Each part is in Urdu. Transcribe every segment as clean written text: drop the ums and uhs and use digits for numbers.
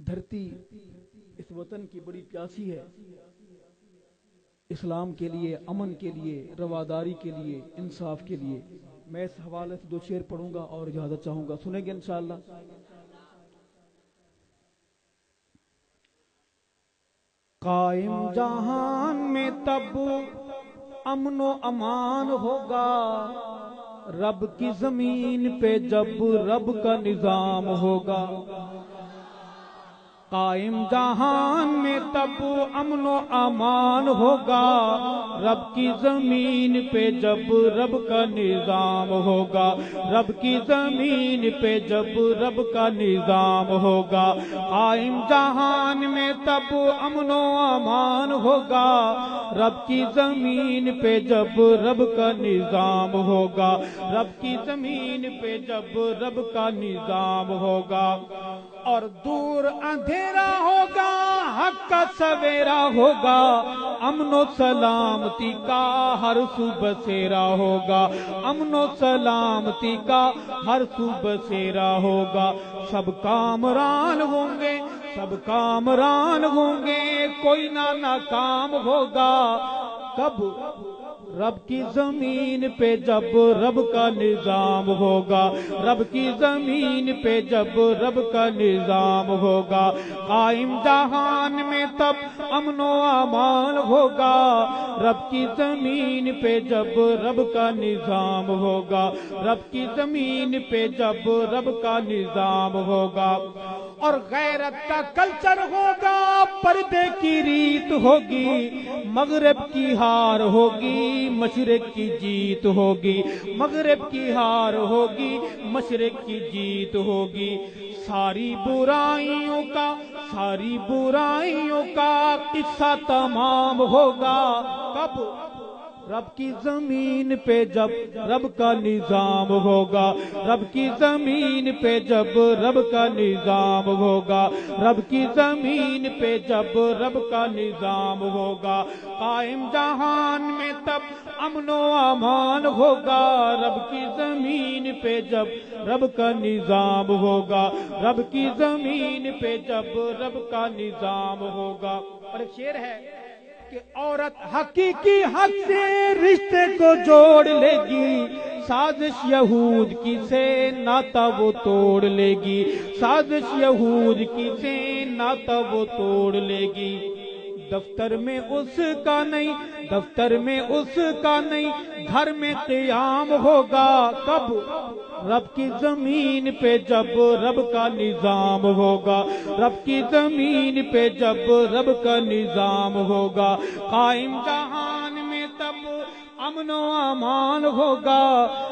دھرتی اس وطن کی بڑی پیاسی ہے، اسلام کے لیے، امن کے لیے، رواداری کے لیے، انصاف کے لیے۔ میں اس حوالے سے 2 شعر پڑھوں گا اور اجازت چاہوں گا، سنیں گے انشاءاللہ۔ قائم جہان میں تب امن و امان ہوگا، رب کی زمین پہ جب رب کا نظام ہوگا۔ قائم جہان میں تب امن و امان ہوگا، رب کی زمین پہ جب رب کا نظام ہوگا، رب کی زمین پہ جب رب کا نظام ہوگا۔ قائم جہان میں تب امن و امان ہوگا، رب کی زمین پہ جب رب کا نظام ہوگا، رب کی زمین پہ جب رب کا نظام ہوگا۔ اور دور اندھیرا ہوگا، حق کا سویرا ہوگا، امن و سلامتی کا ہر سو بسیرا ہوگا، امن و سلامتی کا ہر سو بسیرا ہوگا۔ سب کامران ہوں گے، سب کامران ہوں گے، کوئی نہ ناکام ہوگا۔ کب؟ رب کی زمین پہ جب رب کا نظام ہوگا، رب کی زمین پہ جب رب کا نظام ہوگا۔ قائم جہان میں تب امن و امان ہوگا، رب کی زمین پہ جب رب کا نظام ہوگا، رب کی زمین پہ جب رب کا نظام ہوگا۔ اور غیرت کا کلچر ہوگا، پردے کی ریت ہوگی، مغرب کی ہار ہوگی، مشرق کی جیت ہوگی، مغرب کی ہار ہوگی، مشرق کی جیت ہوگی۔ ساری برائیوں کا، ساری برائیوں کا قصہ تمام ہوگا۔ کب؟ رب کی زمین پہ جب رب کا نظام ہوگا، رب کی زمین پہ جب رب کا نظام ہوگا، رب کی زمین پہ جب رب کا نظام ہوگا۔ قائم جہان میں تب امن و امان ہوگا، رب کی زمین پہ جب رب کا نظام ہوگا، رب کی زمین پہ جب رب کا نظام ہوگا۔ اور ایک شعر ہے کہ عورت حقیقی حق سے رشتے کو جوڑ لے گی، سازش یہود کی سے ناتا وہ توڑ لے گی، سازش یہود کی سے ناتا وہ توڑ لے گی۔ دفتر میں اس کا نہیں، دفتر میں اس کا نہیں، گھر میں قیام ہوگا۔ کب؟ رب کی زمین پہ جب رب کا نظام ہوگا، رب کی زمین پہ جب رب کا نظام ہوگا۔ قائم جہان میں تب امن و امان ہوگا،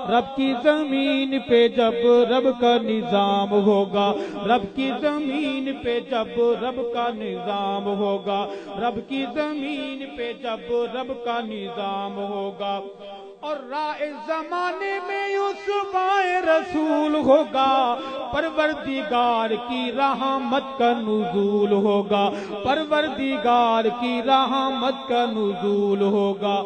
رب کی زمین پہ جب رب کا نظام ہوگا، رب کی زمین پہ جب رب کا نظام ہوگا، رب کی زمین پہ جب رب کا نظام ہوگا۔ اور راہ زمانے میں یوسف رسول ہوگا، پروردگار کی رحمت کا نزول ہوگا، پروردگار کی رحمت کا نزول ہوگا۔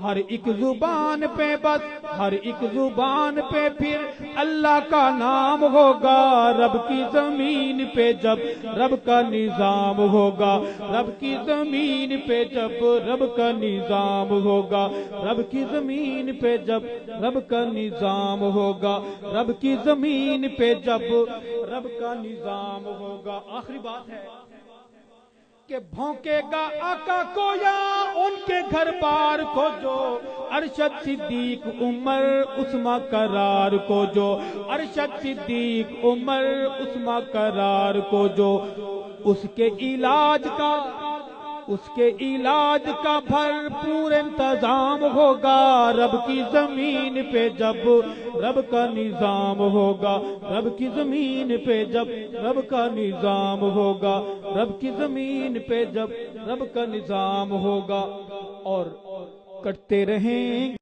ہر ایک زبان پہ بس، ہر ایک زبان پہ پھر اللہ کا نام ہوگا، رب کی زمین پہ جب رب کا نظام ہوگا، رب کی زمین پہ جب رب کا نظام ہوگا، رب کی زمین پہ جب رب کا نظام ہوگا، رب کی زمین پہ جب رب کا نظام ہوگا۔ آخری بات ہے کہ بھونکے گا آقا کو یا ان کے گھر بار کو جو، ارشد صدیق عمر عثمان قرار کو جو، ارشد صدیق عمر عثمان قرار کو جو، اس کے علاج کا، اس کے علاج کا بھرپور انتظام ہوگا، رب کی زمین پہ جب رب کا نظام ہوگا، رب کی زمین پہ جب رب کا نظام ہوگا، رب کی زمین پہ جب رب کا نظام ہوگا۔ اور کٹتے رہیں